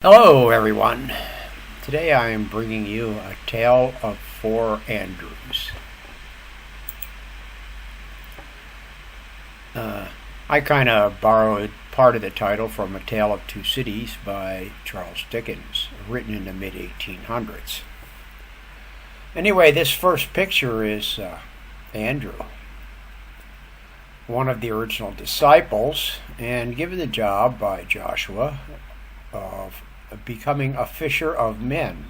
Hello, everyone. Today I am bringing you a tale of four Andrews. I kind of borrowed part of the title from A Tale of Two Cities by Charles Dickens, written in the mid-1800s. Anyway, this first picture is Andrew, one of the original disciples, and given the job by Joshua of becoming a fisher of men,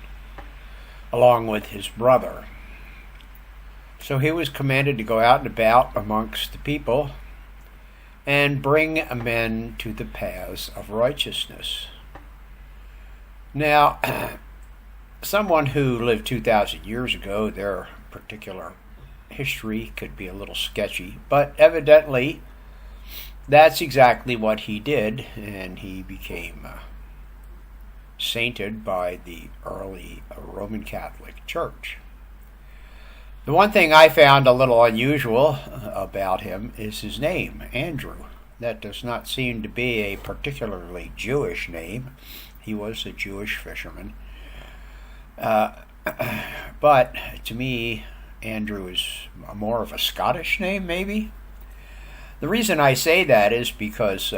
along with his brother. So he was commanded to go out and about amongst the people and bring men to the paths of righteousness. Now, someone who lived 2,000 years ago, their particular history could be a little sketchy, but evidently that's exactly what he did, and he became sainted by the early Roman Catholic Church. The one thing I found a little unusual about him is his name, Andrew. That does not seem to be a particularly Jewish name. He was a Jewish fisherman. But to me, Andrew is more of a Scottish name, maybe? The reason I say that is because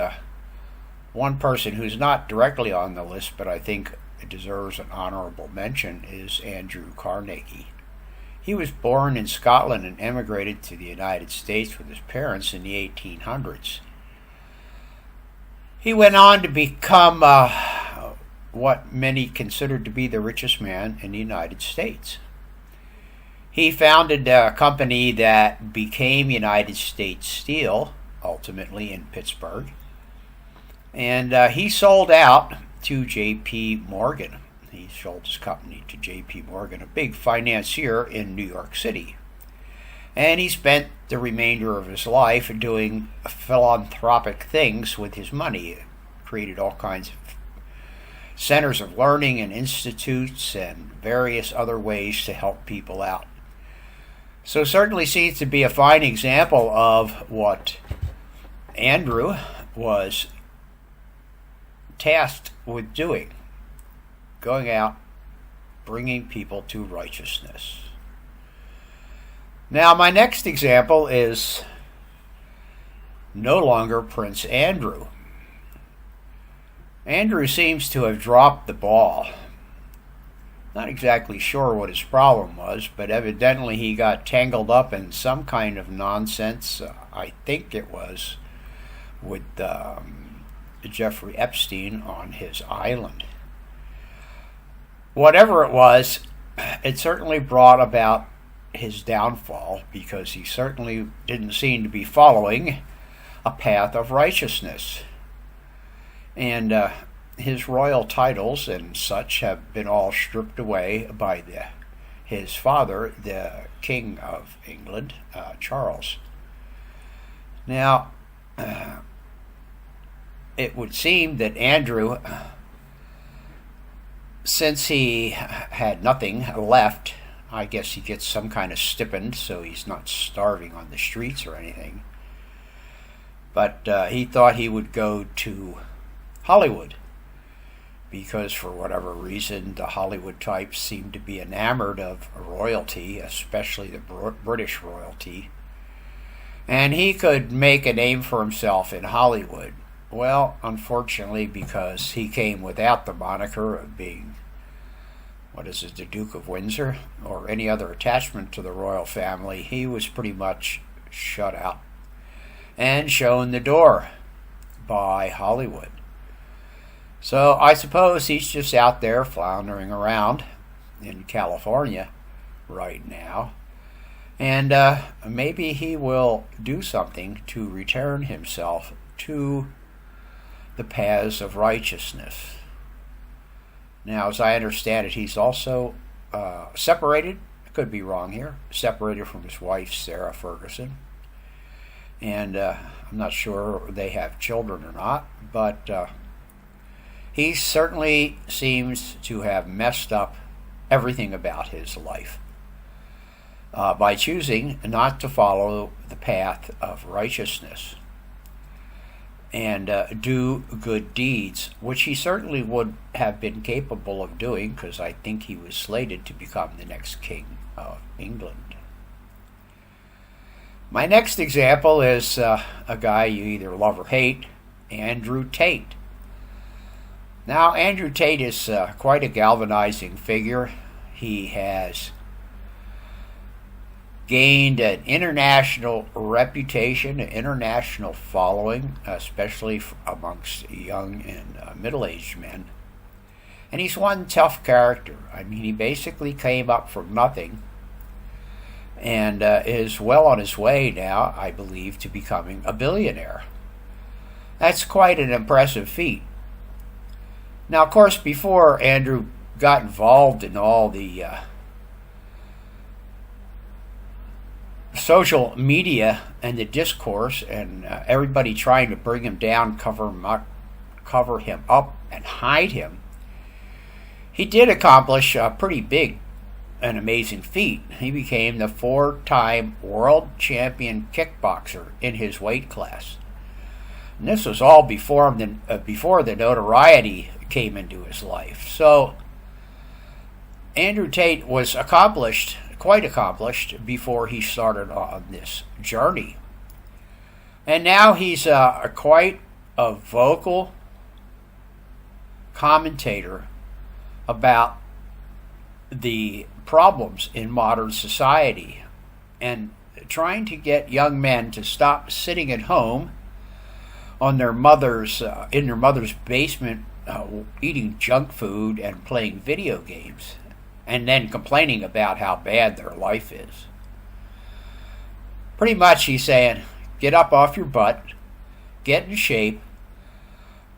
one person who's not directly on the list, but I think deserves an honorable mention, is Andrew Carnegie. He was born in Scotland and emigrated to the United States with his parents in the 1800s. He went on to become what many considered to be the richest man in the United States. He founded a company that became United States Steel, ultimately in Pittsburgh. And he sold out to J.P. Morgan. He sold his company to J.P. Morgan, a big financier in New York City. And he spent the remainder of his life doing philanthropic things with his money. He created all kinds of centers of learning and institutes and various other ways to help people out. So certainly seems to be a fine example of what Andrew was tasked with doing, going out, bringing people to righteousness. Now, my next example is no longer Prince Andrew. Andrew seems to have dropped the ball. Not exactly sure what his problem was, but evidently he got tangled up in some kind of nonsense. I think it was with Jeffrey Epstein on his island. Whatever it was, it certainly brought about his downfall, because he certainly didn't seem to be following a path of righteousness. And his royal titles and such have been all stripped away by his father, the King of England, Charles. Now, it would seem that Andrew, since he had nothing left, I guess he gets some kind of stipend, so he's not starving on the streets or anything. But he thought he would go to Hollywood, because for whatever reason the Hollywood types seem to be enamored of royalty, especially the British royalty, and he could make a name for himself in Hollywood. Well, unfortunately, because he came without the moniker of being, the Duke of Windsor, or any other attachment to the royal family, he was pretty much shut out and shown the door by Hollywood. So I suppose he's just out there floundering around in California right now, and maybe he will do something to return himself to the paths of righteousness. Now, as I understand it, he's also separated, I could be wrong here, separated from his wife, Sarah Ferguson. And I'm not sure they have children or not, but he certainly seems to have messed up everything about his life by choosing not to follow the path of righteousness. and do good deeds, which he certainly would have been capable of doing, because I think he was slated to become the next king of England. My next example is a guy you either love or hate, Andrew Tate. Now, Andrew Tate is quite a galvanizing figure. He has gained an international reputation, an international following, especially amongst young and middle-aged men. And he's one tough character. I mean, he basically came up from nothing and is well on his way now, I believe, to becoming a billionaire. That's quite an impressive feat. Now, of course, before Andrew got involved in all the social media and the discourse and everybody trying to bring him down, cover him up, and hide him, he did accomplish a pretty big and amazing feat. He became the 4-time world champion kickboxer in his weight class. And this was all before the notoriety came into his life. So Andrew Tate was quite accomplished before he started on this journey. And now he's quite a vocal commentator about the problems in modern society and trying to get young men to stop sitting at home on their mother's in their mother's basement eating junk food and playing video games, and then complaining about how bad their life is. Pretty much he's saying, get up off your butt, get in shape,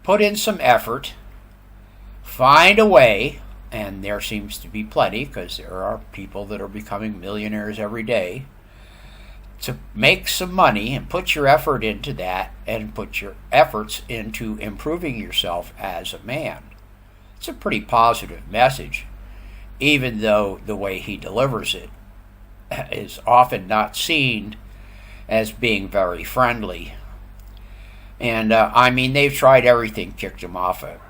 put in some effort, find a way, and there seems to be plenty, because there are people that are becoming millionaires every day, to make some money and put your effort into that, and put your efforts into improving yourself as a man. It's a pretty positive message, even though the way he delivers it is often not seen as being very friendly. And I mean, they've tried everything, kicked him off of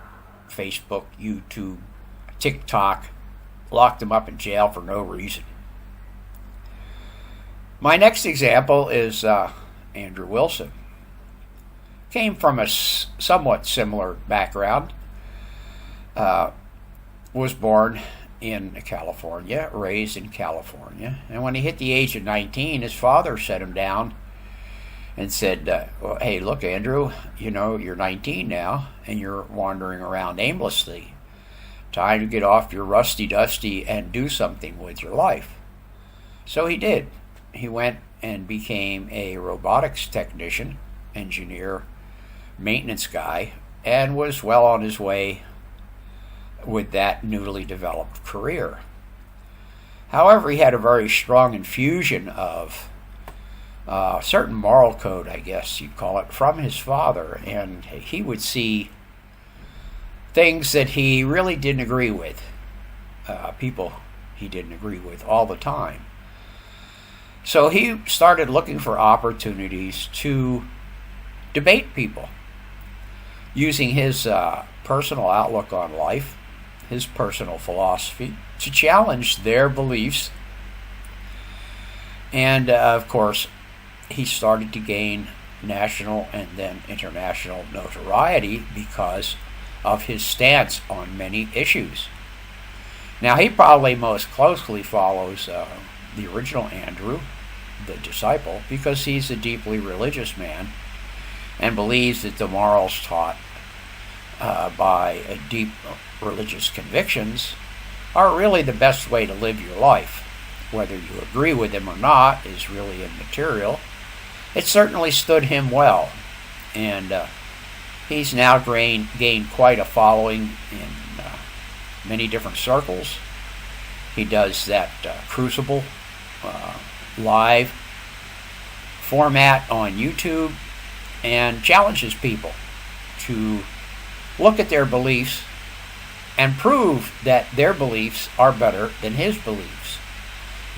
Facebook, YouTube, TikTok, locked him up in jail for no reason. My next example is Andrew Wilson. Came from a somewhat similar background. Was born in California, raised in California, and when he hit the age of 19, his father set him down and said, well, hey, look, Andrew, you know, you're 19 now, and you're wandering around aimlessly. Time to get off your rusty-dusty and do something with your life. So he did. He went and became a robotics technician, engineer, maintenance guy, and was well on his way with that newly developed career. However, he had a very strong infusion of certain moral code, I guess you'd call it, from his father, and he would see things that he really didn't agree with, people he didn't agree with all the time. So he started looking for opportunities to debate people, using his personal outlook on life, his personal philosophy, to challenge their beliefs. And of course, he started to gain national and then international notoriety because of his stance on many issues. Now, he probably most closely follows the original Andrew, the disciple, because he's a deeply religious man and believes that the morals taught by deep religious convictions are really the best way to live your life. Whether you agree with them or not is really immaterial. It certainly stood him well, and he's now gained quite a following in many different circles. He does that Crucible live format on YouTube and challenges people to look at their beliefs and prove that their beliefs are better than his beliefs.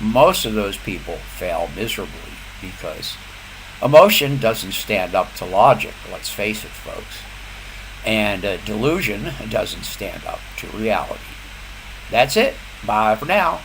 Most of those people fail miserably because Emotion doesn't stand up to logic, let's face it, folks. And delusion doesn't stand up to reality. That's it. Bye for now.